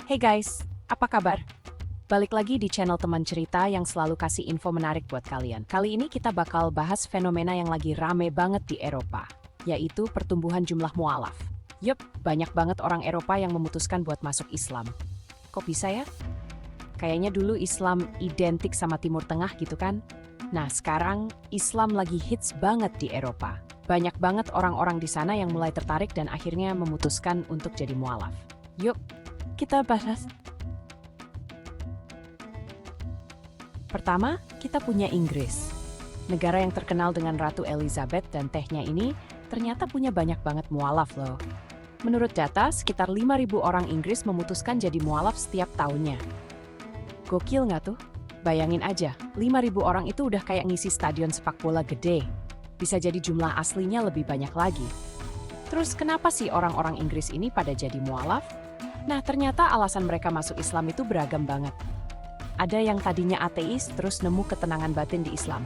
Hey guys, apa kabar? Balik lagi di channel teman cerita yang selalu kasih info menarik buat kalian. Kali ini kita bakal bahas fenomena yang lagi rame banget di Eropa, yaitu pertumbuhan jumlah mualaf. Yup, banyak banget orang Eropa yang memutuskan buat masuk Islam. Kok bisa ya? Kayaknya dulu Islam identik sama Timur Tengah gitu kan? Nah, sekarang Islam lagi hits banget di Eropa. Banyak banget orang-orang di sana yang mulai tertarik dan akhirnya memutuskan untuk jadi mualaf. Yuk, kita bahas. Pertama, kita punya Inggris. Negara yang terkenal dengan Ratu Elizabeth dan tehnya ini ternyata punya banyak banget mualaf loh. Menurut data, sekitar 5.000 orang Inggris memutuskan jadi mualaf setiap tahunnya. Gokil nggak tuh? Bayangin aja, 5.000 orang itu udah kayak ngisi stadion sepak bola gede. Bisa jadi jumlah aslinya lebih banyak lagi. Terus kenapa sih orang-orang Inggris ini pada jadi mualaf? Nah, ternyata alasan mereka masuk Islam itu beragam banget. Ada yang tadinya ateis terus nemu ketenangan batin di Islam.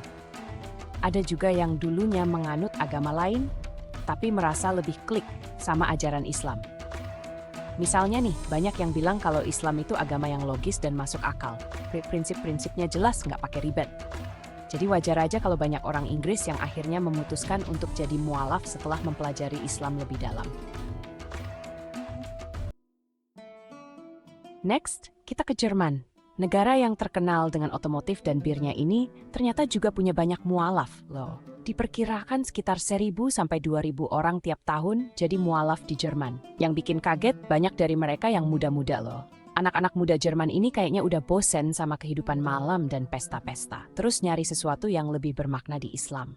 Ada juga yang dulunya menganut agama lain, tapi merasa lebih klik sama ajaran Islam. Misalnya nih, banyak yang bilang kalau Islam itu agama yang logis dan masuk akal. Prinsip-prinsipnya jelas, nggak pakai ribet. Jadi wajar aja kalau banyak orang Inggris yang akhirnya memutuskan untuk jadi mualaf setelah mempelajari Islam lebih dalam. Next, kita ke Jerman. Negara yang terkenal dengan otomotif dan birnya ini ternyata juga punya banyak mualaf loh. Diperkirakan sekitar 1.000 sampai 2.000 orang tiap tahun jadi mualaf di Jerman. Yang bikin kaget banyak dari mereka yang muda-muda loh. Anak-anak muda Jerman ini kayaknya udah bosen sama kehidupan malam dan pesta-pesta. Terus nyari sesuatu yang lebih bermakna di Islam.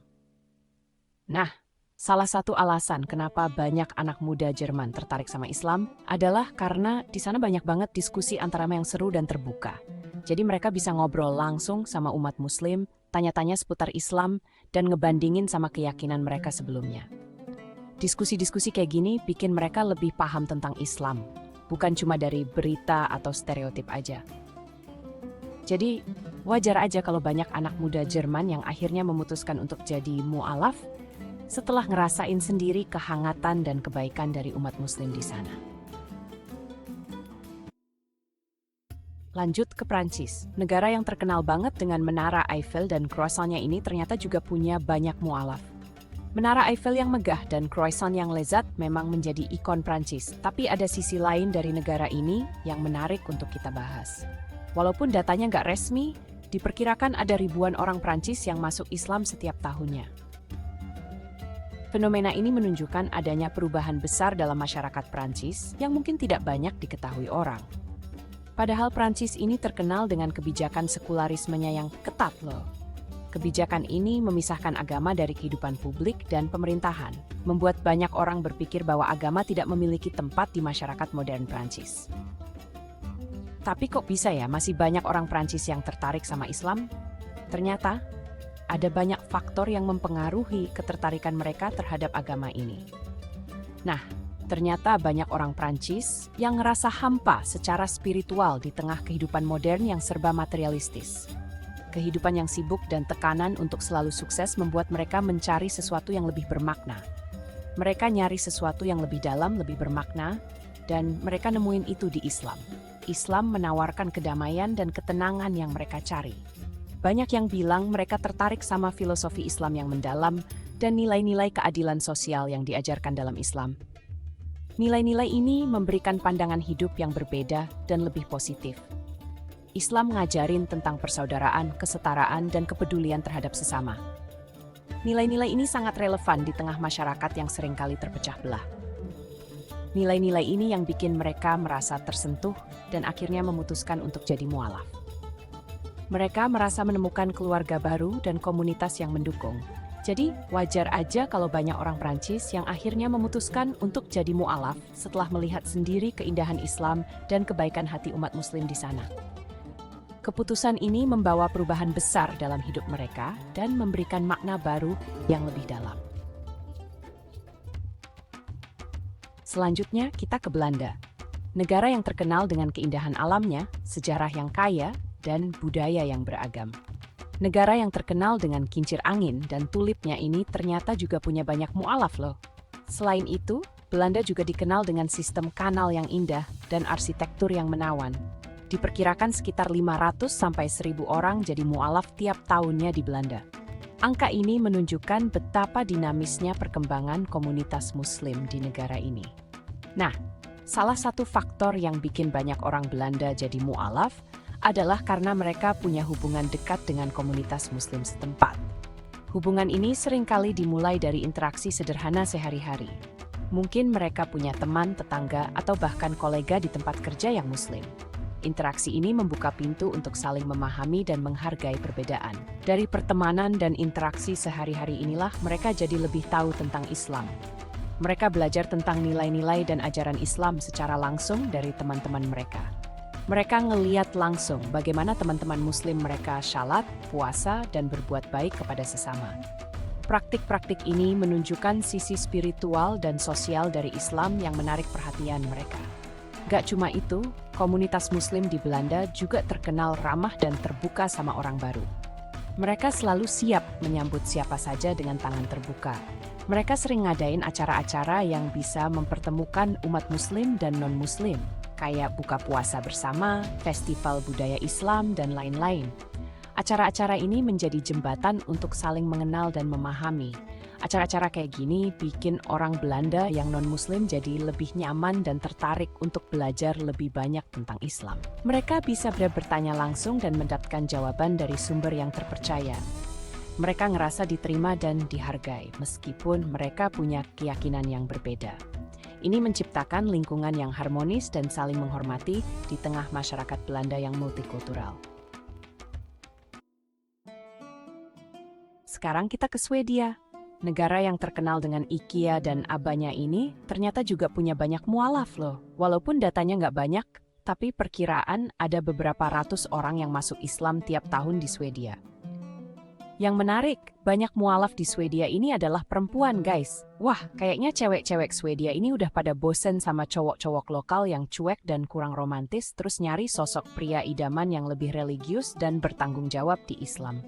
Nah, salah satu alasan kenapa banyak anak muda Jerman tertarik sama Islam adalah karena di sana banyak banget diskusi antara yang seru dan terbuka. Jadi mereka bisa ngobrol langsung sama umat Muslim, tanya-tanya seputar Islam, dan ngebandingin sama keyakinan mereka sebelumnya. Diskusi-diskusi kayak gini bikin mereka lebih paham tentang Islam, bukan cuma dari berita atau stereotip aja. Jadi, wajar aja kalau banyak anak muda Jerman yang akhirnya memutuskan untuk jadi mu'alaf setelah ngerasain sendiri kehangatan dan kebaikan dari umat Muslim di sana. Lanjut ke Prancis. Negara yang terkenal banget dengan Menara Eiffel dan croissantnya ini ternyata juga punya banyak mualaf. Menara Eiffel yang megah dan croissant yang lezat memang menjadi ikon Prancis. Tapi ada sisi lain dari negara ini yang menarik untuk kita bahas. Walaupun datanya nggak resmi, diperkirakan ada ribuan orang Prancis yang masuk Islam setiap tahunnya. Fenomena ini menunjukkan adanya perubahan besar dalam masyarakat Prancis yang mungkin tidak banyak diketahui orang. Padahal Prancis ini terkenal dengan kebijakan sekularismenya yang ketat loh. Kebijakan ini memisahkan agama dari kehidupan publik dan pemerintahan, membuat banyak orang berpikir bahwa agama tidak memiliki tempat di masyarakat modern Prancis. Tapi kok bisa ya masih banyak orang Prancis yang tertarik sama Islam? Ternyata ada banyak faktor yang mempengaruhi ketertarikan mereka terhadap agama ini. Nah, ternyata banyak orang Prancis yang ngerasa hampa secara spiritual di tengah kehidupan modern yang serba materialistis. Kehidupan yang sibuk dan tekanan untuk selalu sukses membuat mereka mencari sesuatu yang lebih bermakna. Mereka nyari sesuatu yang lebih dalam, lebih bermakna, dan mereka nemuin itu di Islam. Islam menawarkan kedamaian dan ketenangan yang mereka cari. Banyak yang bilang mereka tertarik sama filosofi Islam yang mendalam dan nilai-nilai keadilan sosial yang diajarkan dalam Islam. Nilai-nilai ini memberikan pandangan hidup yang berbeda dan lebih positif. Islam ngajarin tentang persaudaraan, kesetaraan, dan kepedulian terhadap sesama. Nilai-nilai ini sangat relevan di tengah masyarakat yang seringkali terpecah belah. Nilai-nilai ini yang bikin mereka merasa tersentuh dan akhirnya memutuskan untuk jadi mualaf. Mereka merasa menemukan keluarga baru dan komunitas yang mendukung. Jadi, wajar aja kalau banyak orang Prancis yang akhirnya memutuskan untuk jadi mu'alaf setelah melihat sendiri keindahan Islam dan kebaikan hati umat Muslim di sana. Keputusan ini membawa perubahan besar dalam hidup mereka dan memberikan makna baru yang lebih dalam. Selanjutnya, kita ke Belanda. Negara yang terkenal dengan keindahan alamnya, sejarah yang kaya, dan budaya yang beragam. Negara yang terkenal dengan kincir angin dan tulipnya ini ternyata juga punya banyak mu'alaf loh. Selain itu, Belanda juga dikenal dengan sistem kanal yang indah dan arsitektur yang menawan. Diperkirakan sekitar 500 sampai 1.000 orang jadi mualaf tiap tahunnya di Belanda. Angka ini menunjukkan betapa dinamisnya perkembangan komunitas Muslim di negara ini. Nah, salah satu faktor yang bikin banyak orang Belanda jadi mualaf adalah karena mereka punya hubungan dekat dengan komunitas Muslim setempat. Hubungan ini seringkali dimulai dari interaksi sederhana sehari-hari. Mungkin mereka punya teman, tetangga, atau bahkan kolega di tempat kerja yang Muslim. Interaksi ini membuka pintu untuk saling memahami dan menghargai perbedaan. Dari pertemanan dan interaksi sehari-hari inilah mereka jadi lebih tahu tentang Islam. Mereka belajar tentang nilai-nilai dan ajaran Islam secara langsung dari teman-teman mereka. Mereka ngeliat langsung bagaimana teman-teman Muslim mereka shalat, puasa, dan berbuat baik kepada sesama. Praktik-praktik ini menunjukkan sisi spiritual dan sosial dari Islam yang menarik perhatian mereka. Gak cuma itu, komunitas Muslim di Belanda juga terkenal ramah dan terbuka sama orang baru. Mereka selalu siap menyambut siapa saja dengan tangan terbuka. Mereka sering ngadain acara-acara yang bisa mempertemukan umat Muslim dan non-Muslim, kayak buka puasa bersama, festival budaya Islam, dan lain-lain. Acara-acara ini menjadi jembatan untuk saling mengenal dan memahami. Acara-acara kayak gini bikin orang Belanda yang non-Muslim jadi lebih nyaman dan tertarik untuk belajar lebih banyak tentang Islam. Mereka bisa bertanya langsung dan mendapatkan jawaban dari sumber yang terpercaya. Mereka ngerasa diterima dan dihargai, meskipun mereka punya keyakinan yang berbeda. Ini menciptakan lingkungan yang harmonis dan saling menghormati di tengah masyarakat Belanda yang multikultural. Sekarang kita ke Swedia. Negara yang terkenal dengan IKEA dan ABBA-nya ini ternyata juga punya banyak mualaf loh. Walaupun datanya nggak banyak, tapi perkiraan ada beberapa ratus orang yang masuk Islam tiap tahun di Swedia. Yang menarik, banyak mualaf di Swedia ini adalah perempuan, guys. Wah, kayaknya cewek-cewek Swedia ini udah pada bosen sama cowok-cowok lokal yang cuek dan kurang romantis, terus nyari sosok pria idaman yang lebih religius dan bertanggung jawab di Islam.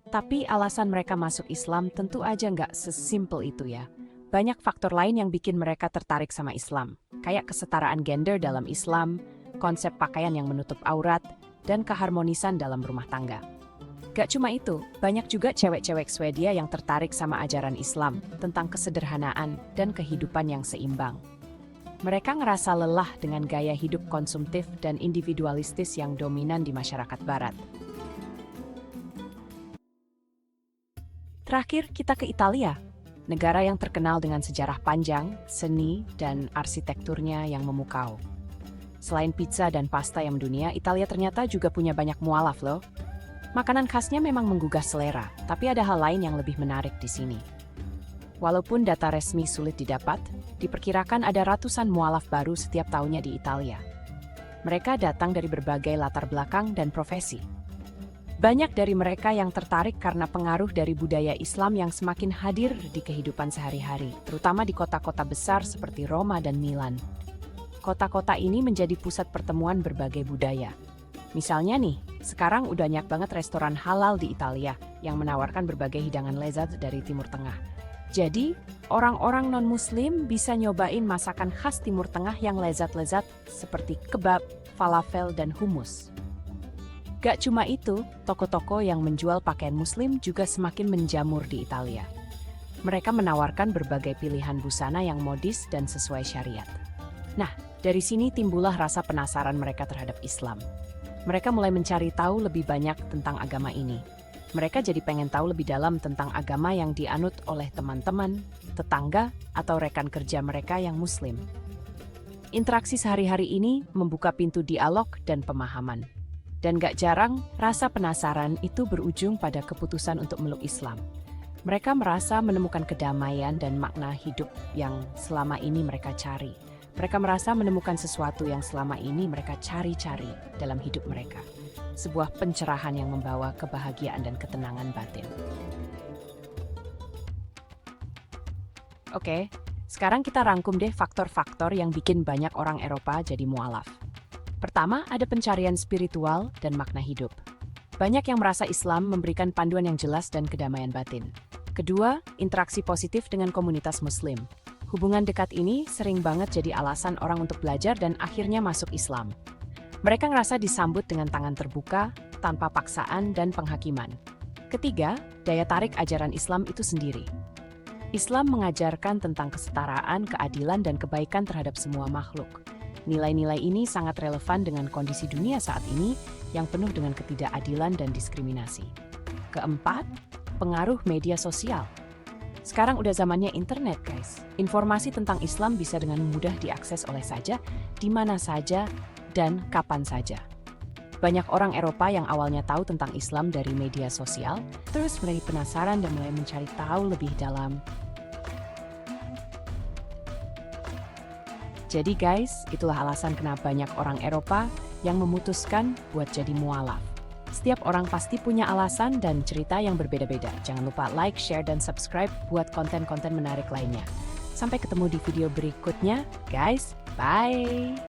Tapi alasan mereka masuk Islam tentu aja nggak sesimpel itu ya. Banyak faktor lain yang bikin mereka tertarik sama Islam, kayak kesetaraan gender dalam Islam, konsep pakaian yang menutup aurat, dan keharmonisan dalam rumah tangga. Gak cuma itu, banyak juga cewek-cewek Swedia yang tertarik sama ajaran Islam tentang kesederhanaan dan kehidupan yang seimbang. Mereka ngerasa lelah dengan gaya hidup konsumtif dan individualistis yang dominan di masyarakat Barat. Terakhir, kita ke Italia, negara yang terkenal dengan sejarah panjang, seni, dan arsitekturnya yang memukau. Selain pizza dan pasta yang mendunia, Italia ternyata juga punya banyak mualaf loh. Makanan khasnya memang menggugah selera, tapi ada hal lain yang lebih menarik di sini. Walaupun data resmi sulit didapat, diperkirakan ada ratusan mualaf baru setiap tahunnya di Italia. Mereka datang dari berbagai latar belakang dan profesi. Banyak dari mereka yang tertarik karena pengaruh dari budaya Islam yang semakin hadir di kehidupan sehari-hari, terutama di kota-kota besar seperti Roma dan Milan. Kota-kota ini menjadi pusat pertemuan berbagai budaya. Misalnya nih, sekarang udah banyak banget restoran halal di Italia yang menawarkan berbagai hidangan lezat dari Timur Tengah. Jadi, orang-orang non-Muslim bisa nyobain masakan khas Timur Tengah yang lezat-lezat seperti kebab, falafel, dan hummus. Gak cuma itu, toko-toko yang menjual pakaian Muslim juga semakin menjamur di Italia. Mereka menawarkan berbagai pilihan busana yang modis dan sesuai syariat. Nah, dari sini timbullah rasa penasaran mereka terhadap Islam. Mereka mulai mencari tahu lebih banyak tentang agama ini. Mereka jadi pengen tahu lebih dalam tentang agama yang dianut oleh teman-teman, tetangga, atau rekan kerja mereka yang Muslim. Interaksi sehari-hari ini membuka pintu dialog dan pemahaman. Dan gak jarang, rasa penasaran itu berujung pada keputusan untuk meluk Islam. Mereka merasa menemukan kedamaian dan makna hidup yang selama ini mereka cari. Mereka merasa menemukan sesuatu yang selama ini mereka cari-cari dalam hidup mereka. Sebuah pencerahan yang membawa kebahagiaan dan ketenangan batin. Oke, sekarang kita rangkum deh faktor-faktor yang bikin banyak orang Eropa jadi mualaf. Pertama, ada pencarian spiritual dan makna hidup. Banyak yang merasa Islam memberikan panduan yang jelas dan kedamaian batin. Kedua, interaksi positif dengan komunitas Muslim. Hubungan dekat ini sering banget jadi alasan orang untuk belajar dan akhirnya masuk Islam. Mereka ngerasa disambut dengan tangan terbuka, tanpa paksaan dan penghakiman. Ketiga, daya tarik ajaran Islam itu sendiri. Islam mengajarkan tentang kesetaraan, keadilan, dan kebaikan terhadap semua makhluk. Nilai-nilai ini sangat relevan dengan kondisi dunia saat ini yang penuh dengan ketidakadilan dan diskriminasi. Keempat, pengaruh media sosial. Sekarang udah zamannya internet, guys. Informasi tentang Islam bisa dengan mudah diakses oleh saja, di mana saja, dan kapan saja. Banyak orang Eropa yang awalnya tahu tentang Islam dari media sosial, terus mulai penasaran dan mulai mencari tahu lebih dalam. Jadi guys, itulah alasan kenapa banyak orang Eropa yang memutuskan buat jadi mualaf. Setiap orang pasti punya alasan dan cerita yang berbeda-beda. Jangan lupa like, share, dan subscribe buat konten-konten menarik lainnya. Sampai ketemu di video berikutnya, guys. Bye!